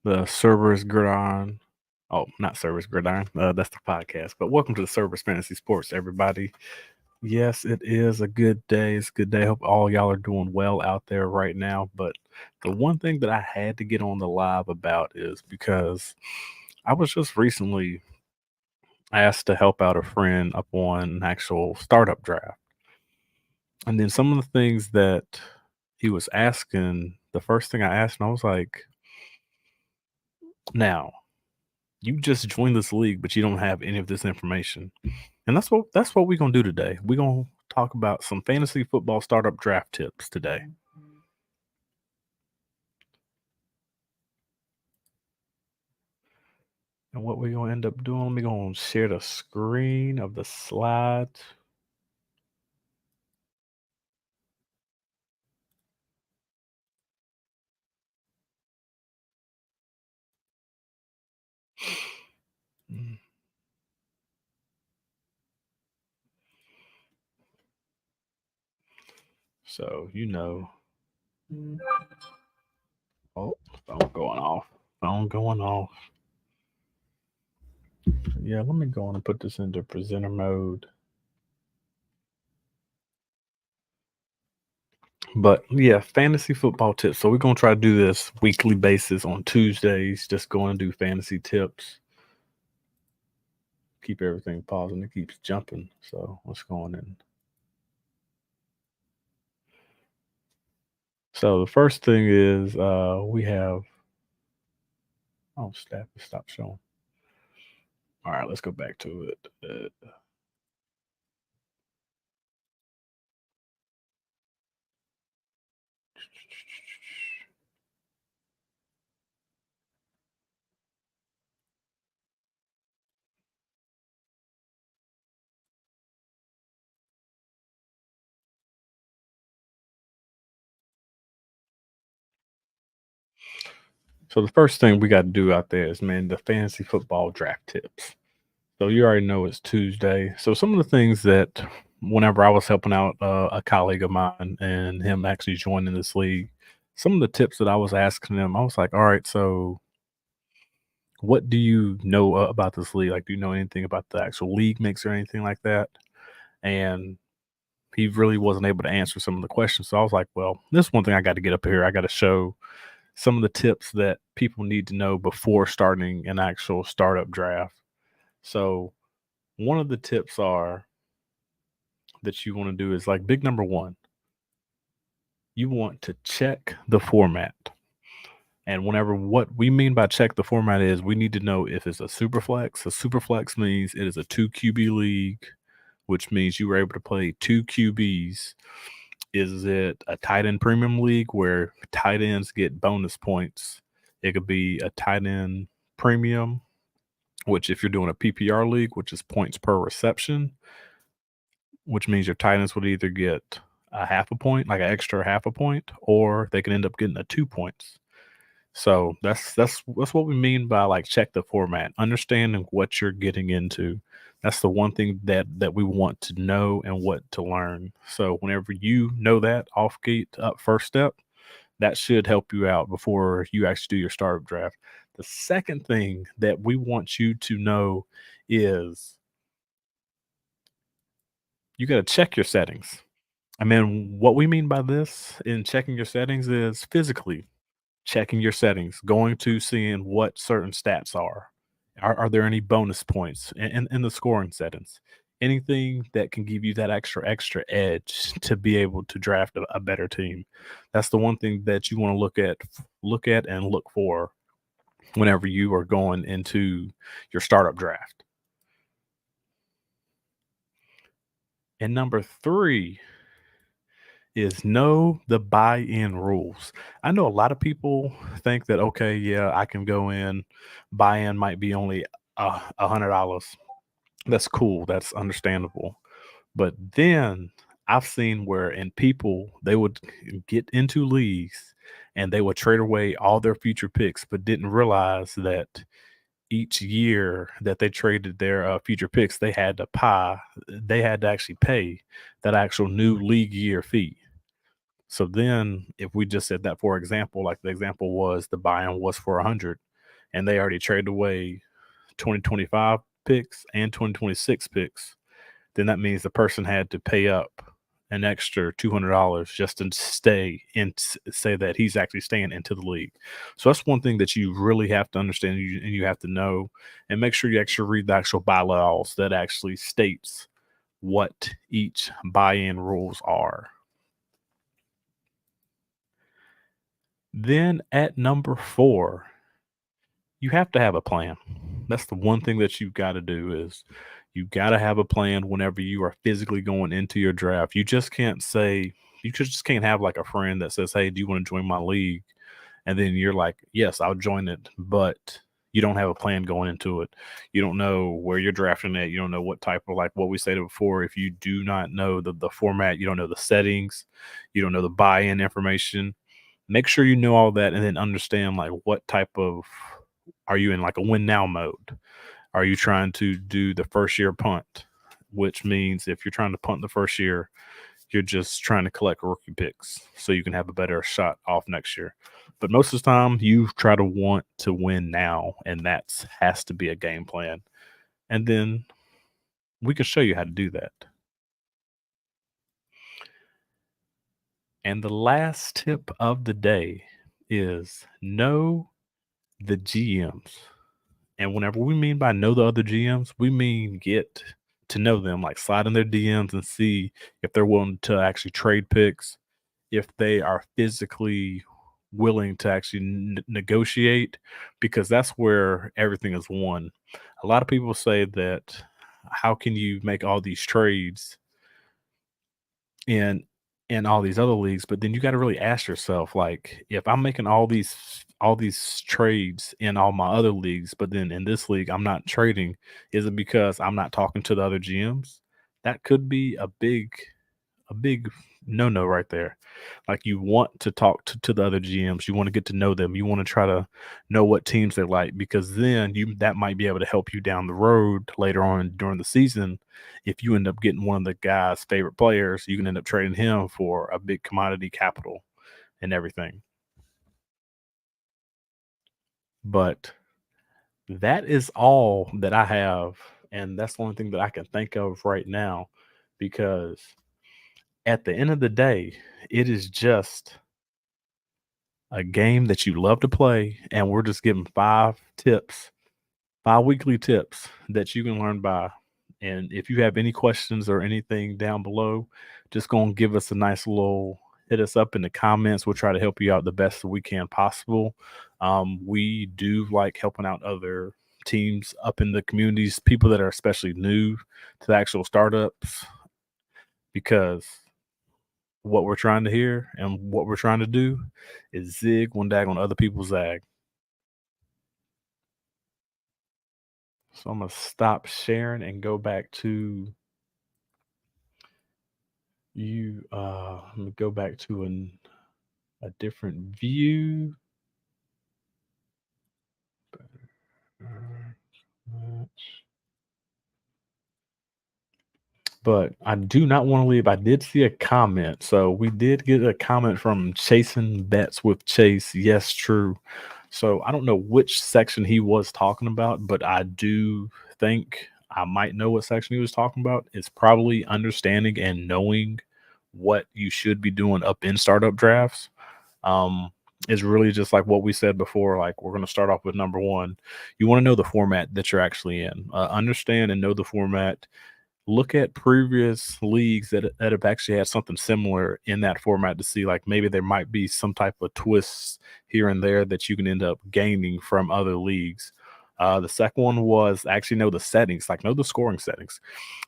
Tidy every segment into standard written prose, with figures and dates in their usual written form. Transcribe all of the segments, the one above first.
the Cerberus Gridiron. Oh, not Cerberus Gridiron. That's the podcast. But welcome to the Cerberus Fantasy Sports, everybody. Yes, it is a good day. It's a good day. Hope all y'all are doing well out there right now. But the one thing that I had to get on the live about is because I was just recently asked to help out a friend up on an actual startup draft. And then some of the things that he was asking, the first thing I asked him, I was like, now, you just joined this league, but you don't have any of this information. And that's what we're gonna do today. We're gonna talk about some fantasy football startup draft tips today. And what we're gonna end up doing, we're gonna share the screen of the slides. Mm, So oh, phone going off. Phone going off. Yeah, let me go on and put this into presenter mode. But yeah, fantasy football tips. So we're gonna try to do this weekly basis on Tuesdays. Just go and do fantasy tips. Keep everything pausing. It keeps jumping. So let's go on in. So the first thing is we have stop showing. All right, let's go back to it. So the first thing we got to do out there is, man, the fantasy football draft tips. So you already know it's Tuesday. So some of the things that whenever I was helping out a colleague of mine and him actually joining this league, some of the tips that I was asking him, I was like, all right, so what do you know about this league? Like, do you know anything about the actual league mix or anything like that? And he really wasn't able to answer some of the questions. So I was like, well, this is one thing I got to get up here. I got to show some of the tips that people need to know before starting an actual startup draft. So one of the tips are that you want to do is like big number one, you want to check the format. And whenever what we mean by check the format is we need to know if it's a super flex. A super flex means it is a 2 QB league, which means you were able to play 2 QBs. Is it a tight end premium league where tight ends get bonus points? It could be a tight end premium, which if you're doing a PPR league, which is points per reception, which means your tight ends would either get a half a point, like an extra half a point, or they can end up getting a 2 points. So that's what we mean by like check the format, understanding what you're getting into. That's the one thing that we want to know and what to learn. So whenever you know that off gate up first step, that should help you out before you actually do your startup draft. The second thing that we want you to know is you got to check your settings. I mean, what we mean by this in checking your settings is physically checking your settings, going to seeing what certain stats are. Are there any bonus points in the scoring settings? Anything that can give you that extra edge to be able to draft a better team. That's the one thing that you want to look at and look for whenever you are going into your startup draft. And number three is know the buy-in rules. I know a lot of people think that, okay, yeah, I can go in, buy-in might be only $100. That's cool. That's understandable. But then I've seen where in people they would get into leagues and they would trade away all their future picks, but didn't realize that each year that they traded their future picks, they had to actually pay that actual new league year fee. So then if we just said that, for example, like the example was the buy-in was for 100 and they already traded away 2025 picks and 2026 picks, then that means the person had to pay up an extra $200 just to stay and say that he's actually staying into the league. So that's one thing that you really have to understand and you have to know, and make sure you actually read the actual bylaws that actually states what each buy-in rules are. Then at number 4, you have to have a plan. That's the one thing that you've got to do is you got to have a plan whenever you are physically going into your draft. You just can't say you just can't have like a friend that says, "Hey, do you want to join my league?" And then you're like, "Yes, I'll join it," but you don't have a plan going into it. You don't know where you're drafting at. You don't know what type of, like what we stated before. If you do not know the format, you don't know the settings, you don't know the buy-in information. Make sure you know all that and then understand like what type of, are you in like a win now mode? Are you trying to do the first year punt? Which means if you're trying to punt the first year, you're just trying to collect rookie picks so you can have a better shot off next year. But most of the time, you try to want to win now, and that has to be a game plan. And then we can show you how to do that. And the last tip of the day is know the GMs. And whenever we mean by know the other GMs, we mean get to know them, like slide in their DMs and see if they're willing to actually trade picks, if they are physically willing to actually negotiate, because that's where everything is won. A lot of people say that how can you make all these trades in all these other leagues, but then you got to really ask yourself, like, if I'm making all these trades in all my other leagues, but then in this league I'm not trading, is it because I'm not talking to the other GMs? That could be a big no-no right there. Like, you want to talk to the other GMs, you want to get to know them, you want to try to know what teams they like, because then you that might be able to help you down the road later on during the season. If you end up getting one of the guy's favorite players, you can end up trading him for a big commodity capital and everything. But that is all that I have, and that's the only thing that I can think of right now, because at the end of the day, it is just a game that you love to play, and we're just giving 5 weekly tips that you can learn by. And if you have any questions or anything down below, just go and give us a nice little hit us up in the comments. We'll try to help you out the best that we can possible. We do like helping out other teams up in the communities, people that are especially new to the actual startups, because what we're trying to hear and what we're trying to do is zig one dag on other people's zag. So I'm gonna stop sharing and go back to you. Let me go back to a different view. But I do not want to leave. I did see a comment. So we did get a comment from Chasing Bets with Chase. Yes, true. So I don't know which section he was talking about, but I do think I might know what section he was talking about. It's probably understanding and knowing what you should be doing up in startup drafts. Um, is really just like what we said before. Like, we're going to start off with number one. You want to know the format that you're actually in. Understand and know the format. Look at previous leagues that have actually had something similar in that format to see, like, maybe there might be some type of twists here and there that you can end up gaining from other leagues. The second one was actually know the settings, like know the scoring settings,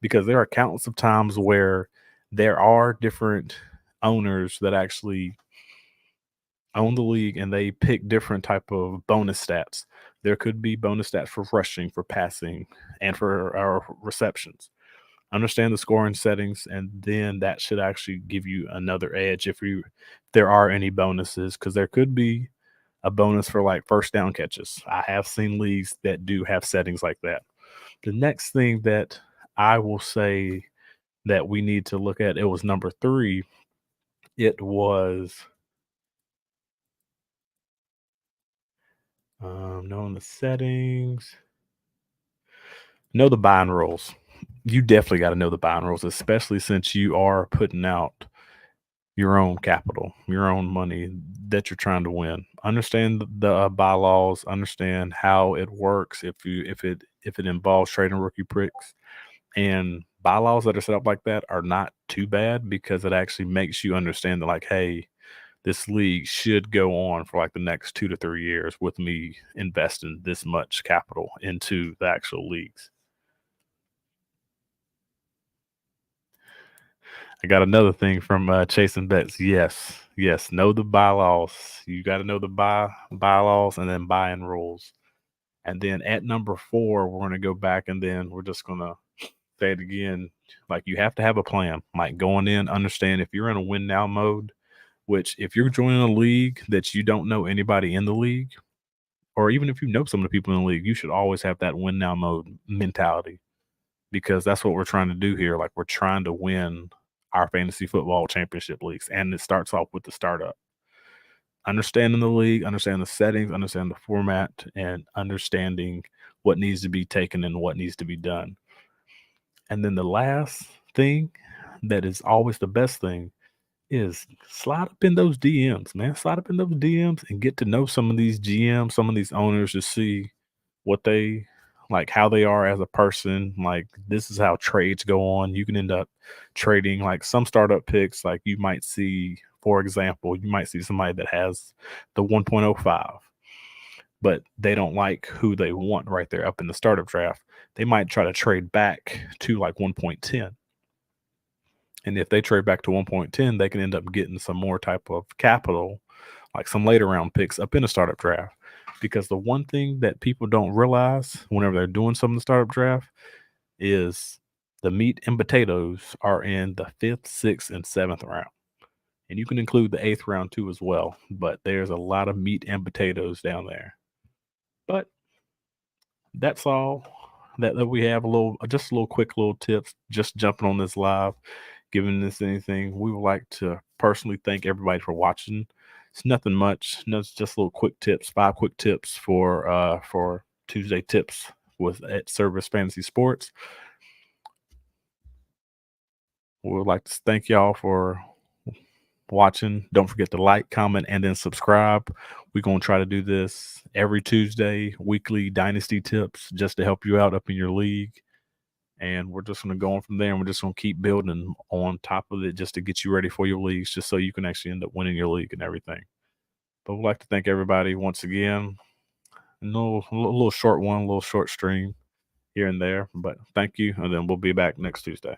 because there are countless of times where there are different owners that actually own the league and they pick different type of bonus stats. There could be bonus stats for rushing, for passing, and for our receptions. Understand the scoring settings, and then that should actually give you another edge if there are any bonuses, because there could be a bonus for like first down catches. I have seen leagues that do have settings like that. The next thing that I will say that we need to look at, it was number 3, It was knowing the settings, know the buying rules. You definitely got to know the buying rules, especially since you are putting out your own capital, your own money that you're trying to win. Understand the bylaws, understand how it works if it involves trading rookie picks. And bylaws that are set up like that are not too bad because it actually makes you understand that, like, hey, this league should go on for like the next 2 to 3 years with me investing this much capital into the actual leagues. I got another thing from chasing bets. Yes, yes, know the bylaws. You got to know the bylaws and then buying rules. And then at number 4, we're going to go back and then we're just going to say it again. Like, you have to have a plan. Like, going in, understand if you're in a win now mode, which if you're joining a league that you don't know anybody in the league, or even if you know some of the people in the league, you should always have that win now mode mentality because that's what we're trying to do here. Like, we're trying to win our fantasy football championship leagues, and it starts off with the startup. Understanding the league, understanding the settings, understanding the format, and understanding what needs to be taken and what needs to be done. And then the last thing that is always the best thing is slide up in those DMs, man. Slide up in those DMs and get to know some of these GMs, some of these owners to see what they like, how they are as a person. Like, this is how trades go on. You can end up trading like some startup picks. Like, you might see, for example, you might see somebody that has the 1.05, but they don't like who they want right there up in the startup draft. They might try to trade back to like 1.10. And if they trade back to 1.10, they can end up getting some more type of capital, like some later round picks up in a startup draft. Because the one thing that people don't realize whenever they're doing some of the startup draft is the meat and potatoes are in the 5th, 6th, and 7th round. And you can include the 8th round too as well. But there's a lot of meat and potatoes down there. But that's all that we have. Just a little quick little tips, just jumping on this live, giving this anything. We would like to personally thank everybody for watching. It's nothing much. No, it's just little quick tips, 5 quick tips for Tuesday tips with at Cerberus Fantasy Sports. We would like to thank y'all for watching. Don't forget to like, comment, and then subscribe. We're going to try to do this every Tuesday, weekly dynasty tips just to help you out up in your league. And we're just going to go on from there, and we're just going to keep building on top of it just to get you ready for your leagues, just so you can actually end up winning your league and everything. But we'd like to thank everybody once again. A little short one, a little short stream here and there. But thank you, and then we'll be back next Tuesday.